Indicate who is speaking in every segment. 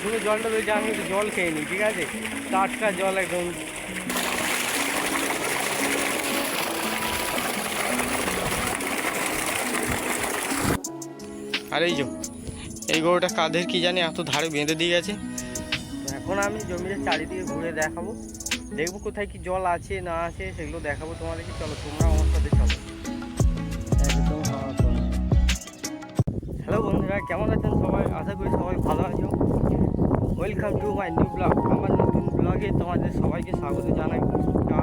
Speaker 1: এখনো জলটা রয়েছে, আমি একটু জল খেয়ে নিই, ঠিক আছে? টাটকা জল একদম। আর এই গরুটা কাঁধের কি জানি এত ধারে বেঁধে দিয়ে গেছে। এখন আমি জমিটা চারিদিকে ঘুরে দেখাবো, দেখবো কোথায় কি জল আছে না আছে সেগুলো দেখাবো তোমাদেরকে। চলো তোমরা আমার সাথে চলো। একদম হ্যালো বন্ধুরা, কেমন আছেন সবাই? আশা করি সবাই ভালো আছো। Welcome to my new blog. আমার নতুন ব্লগে তোমাদের সবাইকে স্বাগত জানাই।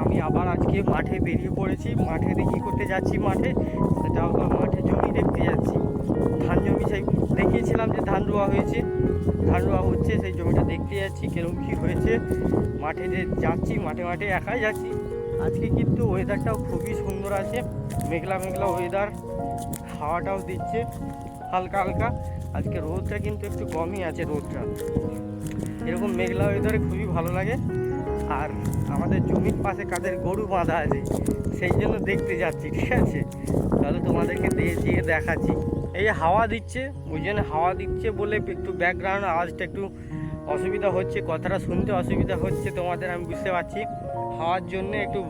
Speaker 1: আমি আবার আজকে মাঠে বেরিয়ে পড়েছি। মাঠে কী করতে যাচ্ছি? মাঠে সেটা হলো মাঠে জমি দেখতে যাচ্ছি। ধান জমি, সেই দেখিয়েছিলাম যে ধান রোয়া হয়েছে, ধান রোয়া হচ্ছে, সেই জমিটা দেখতে যাচ্ছি কীরকম কী হয়েছে। মাঠে যে যাচ্ছি, মাঠে মাঠে একাই যাচ্ছি। আজকে কিন্তু ওয়েদারটাও খুবই সুন্দর আছে, মেঘলা মেঘলা ওয়েদার, হাওয়াটাও দিচ্ছে হালকা হালকা। আজকে রোদটা কিন্তু একটু কমই আছে, রোদটা এরকম মেঘলা ওয়েদারে খুবই ভালো লাগে। আর আমাদের জমির পাশে কাদের গরু বাঁধা আছে, সেই জন্য দেখতে যাচ্ছি, ঠিক আছে? তাহলে তোমাদেরকে দিয়ে দেখাচ্ছি। এই হাওয়া দিচ্ছে, ওই জন্য হাওয়া দিচ্ছে বলে একটু ব্যাকগ্রাউন্ড আওয়াজটা একটু অসুবিধা হচ্ছে, কথাটা শুনতে অসুবিধা হচ্ছে তোমাদের, আমি বুঝতে পারছি। হাওয়ার জন্য একটু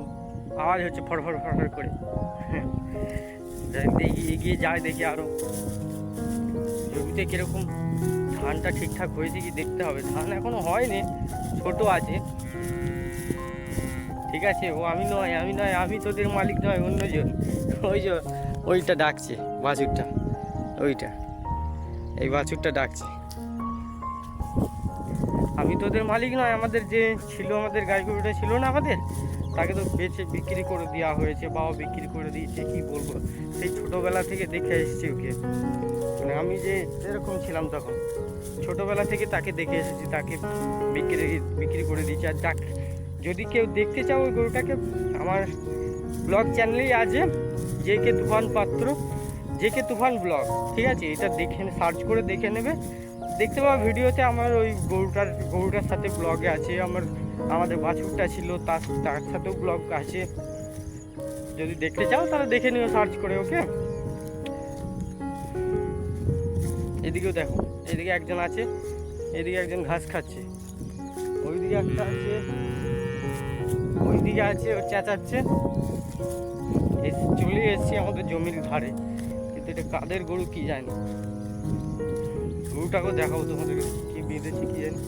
Speaker 1: আওয়াজ হচ্ছে ফড়ফড় ফড়ফড় করে। দেখি এগিয়ে যায়, দেখি আরও জমিতে কীরকম ধানটা ঠিকঠাক হয়েছে কি দেখতে হবে। ধান এখনো হয়নি, ছোট আছে, ঠিক আছে? ও আমি নয়, আমি তোদের মালিক নয়, অন্যজন। ওইটা ডাকছে বাছুরটা, ওইটা এই বাছুরটা ডাকছে। আমি তোদের মালিক নয়, আমাদের যে ছিল, আমাদের গাই গরুটা ছিল না আমাদের, তাকে তো বেচে বিক্রি করে দেওয়া হয়েছে, বাবা বিক্রি করে দিয়েছে। কি বলবো, সেই ছোটোবেলা থেকে দেখে এসেছি ওকে। মানে আমি যে এরকম ছিলাম তখন, ছোটোবেলা থেকে তাকে দেখে এসেছি, তাকে বিক্রি করে দিয়েছি। আর যদি কেউ দেখতে চাও ওই গরুটাকে, আমার ব্লগ চ্যানেলেই আছে, জেকে তুফান পাত্র, জেকে তুফান ব্লগ, ঠিক আছে? এটা দেখে সার্চ করে দেখে নেবে, দেখতে পাবো ভিডিওতে। আমার ওই গরুটার সাথে ব্লগে আছে, আমাদের বাছুরটা ছিল তার সাথেও ব্লগ আছে। যদি দেখতে চাও তাহলে দেখে নিও সার্চ করে, ওকে? এদিকেও দেখো, এদিকে একজন আছে, এদিকে একজন ঘাস খাচ্ছে, ওইদিকে একটা আছে, ওইদিকে আছে, ও চেঁচাচ্ছে। চলে এসেছি আমাদের জমির ধারে, কিন্তু এটা কাদের গরু কি জানি। গরুটাকেও দেখাবো তোমাদের, কি বেঁধেছে কি জানি,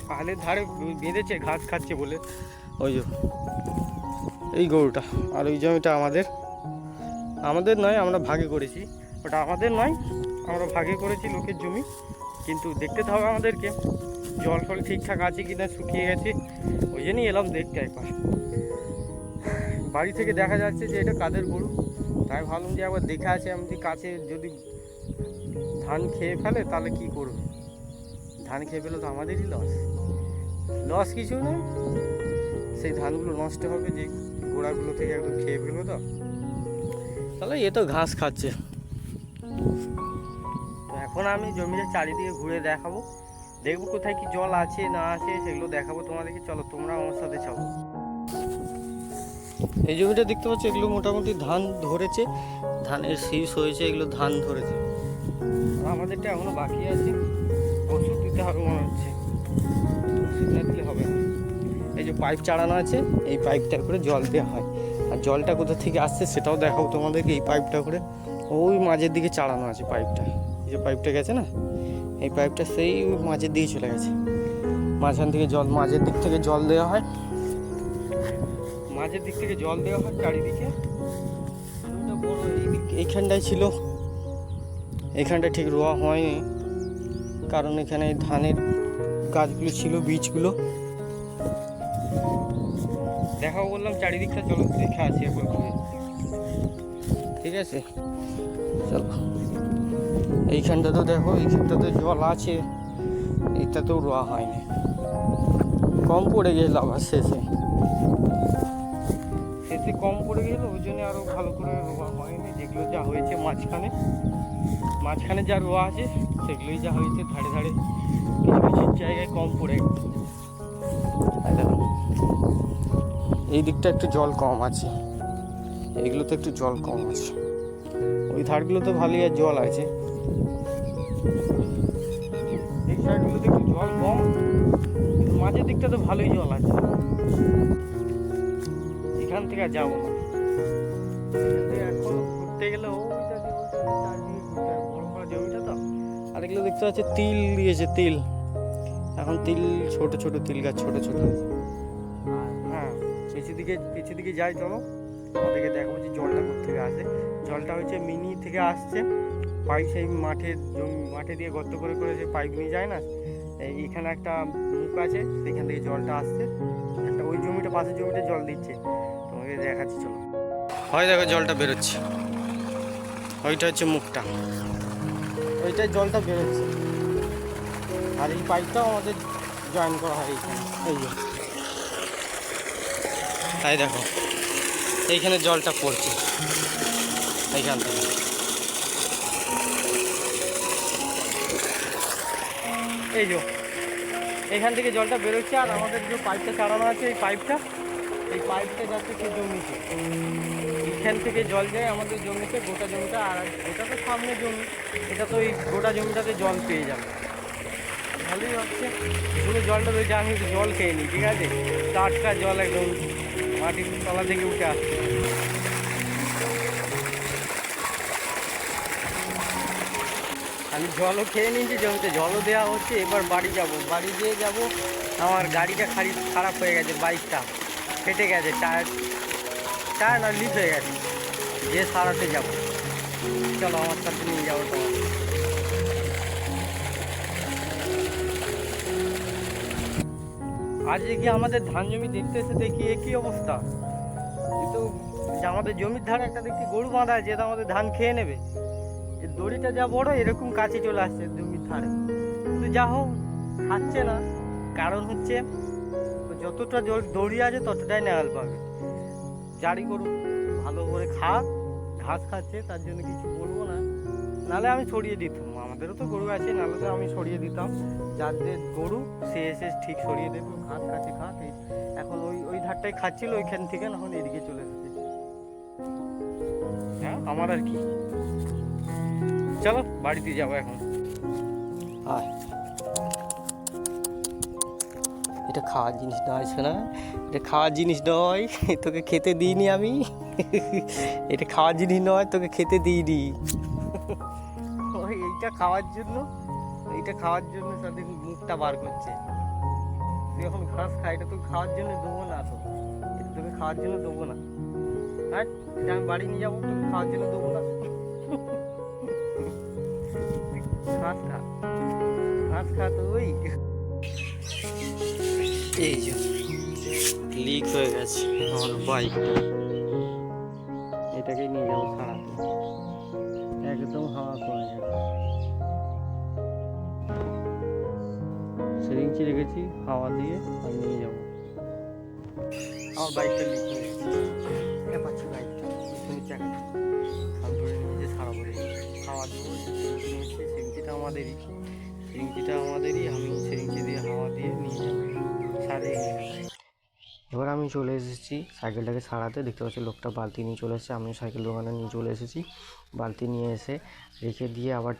Speaker 1: পাহাড়ের ধারে বেঁধেছে ঘাস খাচ্ছে বলে। ওই যে এই গরুটা, আর ওই জমিটা আমাদের নয়, আমরা ভাগে করেছি। ওটা আমাদের নয়, আমরা ভাগে করেছি লোকের জমি। কিন্তু দেখতে তো হবে আমাদেরকে জল ফল ঠিকঠাক আছে কি না, শুকিয়ে গেছে, ওই জন্যই এলাম দেখতে একবার। বাড়ি থেকে দেখা যাচ্ছে যে এটা কাদের গরু, তাই ভাবলাম যে একবার দেখে আছে। আমি কাছে যদি ধান খেয়ে ফেলে তাহলে কি করবে? ধান খেয়ে ফেলে তো আমাদেরই লস কিছু নয়, সেই ধানগুলো নষ্ট হবে যে গোড়াগুলো থেকে একদম খেয়ে ফেলবো, তো তাহলে এ তো ঘাস খাচ্ছে। তো এখন আমি জমিটা চারিদিকে ঘুরে দেখাবো, দেখবো কোথায় কি জল আছে না আছে সেগুলো দেখাবো তোমাদেরকে। চলো তোমরা আমার সাথে চলো। এই জমিটা দেখতে পাচ্ছ, এগুলো মোটামুটি ধান ধরেছে, ধানের শীষ হয়েছে, এগুলো ধান ধরেছে। আমাদেরটা এখনো বাকি আছে, ওষুধ দিতে হবে মনে হচ্ছে, ওষুধ না দিলে হবে না। এই যে পাইপ চালানো আছে, এই পাইপটা করে জল দেওয়া হয়। আর জলটা কোথা থেকে আসছে সেটাও দেখাবো তোমাদেরকে। এই পাইপটা করে ওই মাঝের দিকে চালানো আছে পাইপটা, এই যে পাইপটা গেছে না, এই পাইপটা সেই মাঝের দিকে চলে গেছে। মাঝখান থেকে জল, মাঝের দিক থেকে জল দেওয়া হয়, মাঝের দিক থেকে জল দেওয়া হয় চারিদিকে। বড় এইখানটায় ছিল, এখানটা ঠিক রোয়া হয়নি, কারণ এখানে ধানের গাছগুলো ছিল, বীজগুলো দেখাবো বললাম চারিদিকটা। চলো দেখে আছে একবার ঘুরে, ঠিক আছে? চলো, এইখানটাতেও দেখো, এইখানটাতে জল আছে, এটাতেও রোয়া হয়নি, কম পড়ে গেল। আবার শেষে কম পড়ে গেল, ওই জন্য আরও ভালো করে রোয়া হয়নি। যেগুলো যা হয়েছে মাঝখানে যা রোয়া আছে সেগুলোই যা হয়েছে, ধারে ধারে কিছু কিছু জায়গায় কম পড়ে গেছে। এই দিকটা একটু জল কম আছে, এইগুলোতে একটু জল কম আছে, ওই ধারগুলো তো ভালোই আর জল আছে। এই সাইডগুলোতে একটু জল কম, মাঝের দিকটা তো ভালোই জল আছে। এখান থেকে আর যাবো না, এখান থেকে এখন ঘুরতে গেলে ওইটা দিয়ে চারদিকে ঘুরতে হবে, বড় বড় জমিটা তো। আর এগুলো দেখতে পাচ্ছি তিল দিয়েছে, তিল এখন তিল ছোট ছোট তিল গাছ ছোট ছোট। হ্যাঁ, পেছু দিকে যাই, চলো আমাদেরকে দেখাবো যে জলটা কোথা থেকে আসে। জলটা হচ্ছে মিনি থেকে আসছে, পাইপ সেই মাঠে দিয়ে গর্ত করে করে যে পাইপ নিয়ে যায় না, এইখানে একটা মুখ আছে, সেখান থেকে জলটা আসছে। একটা ওই জমিটা, পাশের জমিটা জল দিচ্ছে, তোমাকে দেখাচ্ছি চলো। হয় দেখো জলটা বেরোচ্ছে, ওইটা হচ্ছে মুখটা, ওইটাই জলটা বেরোচ্ছে। আর এই পাইপটাও আমাদের জয়েন করা হয় এইখানে, এই যে তাই দেখো এইখানে জলটা পড়ছে এইখান থেকে। এই যে এখান থেকে জলটা বেরোচ্ছে, আর আমাদের যে পাইপটা চালানো আছে এই পাইপটা যাচ্ছে সেই জমিতে। এইখান থেকে জল যায় আমাদের জমিতে, গোটা জমিটা। আর এটা তো সামনে জমি, এটা তো এই গোটা জমিটাতে জল পেয়ে যাবে, ভালোই হচ্ছে। পুরো জলটা রয়েছে, আমি একটু জল খেয়ে নিই, ঠিক আছে? টাটকা জল একদম মাটির তলা থেকে উঠে আসছে। আমি জলও খেয়ে নিয়েছি, জমিতে জলও দেওয়া হচ্ছে। এবার বাড়ি যাব, বাড়ি দিয়ে যাব। আমার গাড়িটা খারাপ হয়ে গেছে, বাইকটা ফেটে গেছে, টায়ার না লিক হয়ে গেছে, যে সারাতে যাব। চলো আমার সাথে নিয়ে যাবো তোমার। আজ কি আমাদের ধান জমি দেখতে এসে দেখি একই অবস্থা, কিন্তু আমাদের জমির ধারে একটা দেখছি গরু বাঁধা আছে, এটা আমাদের ধান খেয়ে নেবে। এর দড়িটা যা বড়, এরকম কাছে চলে আসছে জমির ধারে, কিন্তু যা হোক খাচ্ছে না। কারণ হচ্ছে যতটা জল দড়ি আছে ততটাই নেওয়াল পাবে। জারি করুক, ভালো করে ঘাস খাচ্ছে, তার জন্য কিছু বলবো না। নাহলে আমি ছড়িয়ে দিতাম, আমাদেরও তো গরু আছে, নাহলে তো আমি ছড়িয়ে দিতাম। যাদের গরু সে এসে ঠিক ছড়িয়ে দেবে, ঘাস খাচ্ছে এখন ওই ধারটাই খাচ্ছিল, ওইখান থেকে এখন এদিকে চলে এসেছে। হ্যাঁ, আমার আর কি। চলো বাড়িতে যাবো এখন। এটা খাওয়ার জিনিস নয়, শোনা, এটা খাওয়ার জিনিস নয়, তোকে খেতে দিইনি আমি। এটা খাওয়ার জিনিস নয়, তোকে খেতে দিইনি। এইটা খাওয়ার জন্য সাথে মুখটা বার করছে। তুই এখন ঘাস খা, এটা তোকে খাওয়ার জন্য দেবো না, তো এটা তোকে খাওয়ার জন্য দেবো না। হ্যাঁ, এটা আমি বাড়ি নিয়ে যাবো, তোকে খাওয়ার জন্য দেবো না। ঘাস খা তুই। এই যে লিক হয়ে গেছে আমার বাইকটা, এটাকে নিয়ে যাবো সারাতে, একদম হাওয়া কমে যাবে। সিরিঞ্জ রেখেছি, হাওয়া দিয়ে আমি নিয়ে যাবো। আমার বাইকটা লিক হয়ে গেছে, এটা পাচ্ছি বাইকটা পিছনের চাকাটা তারপরে নিজে সারাবো, হাওয়া দেবো। সিরিঞ্জিটা আমাদেরই, আমি সিরিঞ্জি দিয়ে হাওয়া দিয়ে নিয়ে যাবো, সারিয়ে নিয়ে যাবো। এবার আমি চলে এসেছি সাইকেলটাকে সারাতে। দেখতে পাচ্ছি লোকটা বালতি নিয়ে চলে এসেছে, আমি সাইকেল দোকানে নিয়ে চলে এসেছি। বালতি নিয়ে এসে রেখে দিয়ে আবার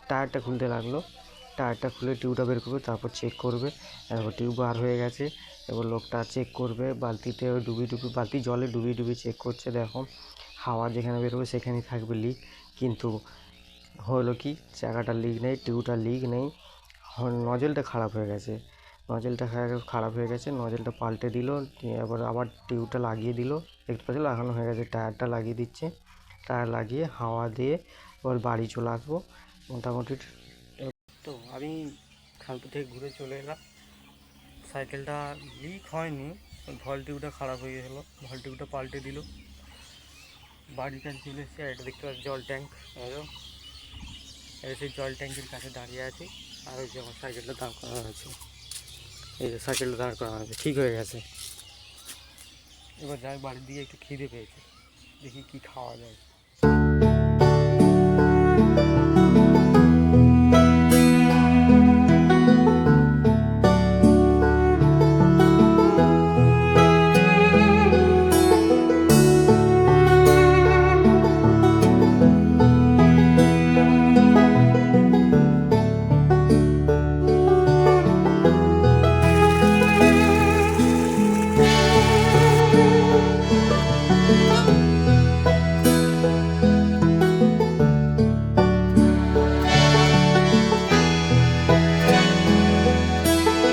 Speaker 1: টায়ারটা খুলতে লাগলো। টায়ারটা খুলে টিউবটা বের করবে, তারপর চেক করবে। এবার টিউব বার হয়ে গেছে, এবার লোকটা চেক করবে বালতিতে বালতি জলে ডুবিয়ে চেক করছে। দেখো হাওয়া যেখানে বেরোবে সেখানেই থাকবে লিক, কিন্তু হলো কি চাকাটা লিক নেই, টিউবটা লিক নেই, নজলটা খারাপ হয়ে গেছে। নজলটা পাল্টে দিল, এবার আবার টিউবটা লাগিয়ে দিল, দেখতে পাচ্ছি লাগানো হয়ে গেছে। টায়ারটা লাগিয়ে দিচ্ছে, টায়ার লাগিয়ে হাওয়া দিয়ে এবার বাড়ি চলে আসবো মোটামুটি। তো আমি খালপুর থেকে ঘুরে চলে এলাম, সাইকেলটা লিক হয়নি, ভল টিউবটা খারাপ হয়ে গেছিলো, ভল টিউবটা পাল্টে দিল। বাড়িটা চলে এসেছে, এটা দেখতে পাচ্ছি জল ট্যাঙ্ক, সেই জল ট্যাঙ্কের কাছে দাঁড়িয়ে আছি। আর ওই যে আমার সাইকেলটা দাঁড় করানো হয়েছে, এই যে সাইকেলটা দাঁড় করানো হয়েছে, ঠিক হয়ে গেছে। এবার যাই বাড়ির দিকে, একটু খিদে পেয়েছে, দেখি কি খাওয়া যায়।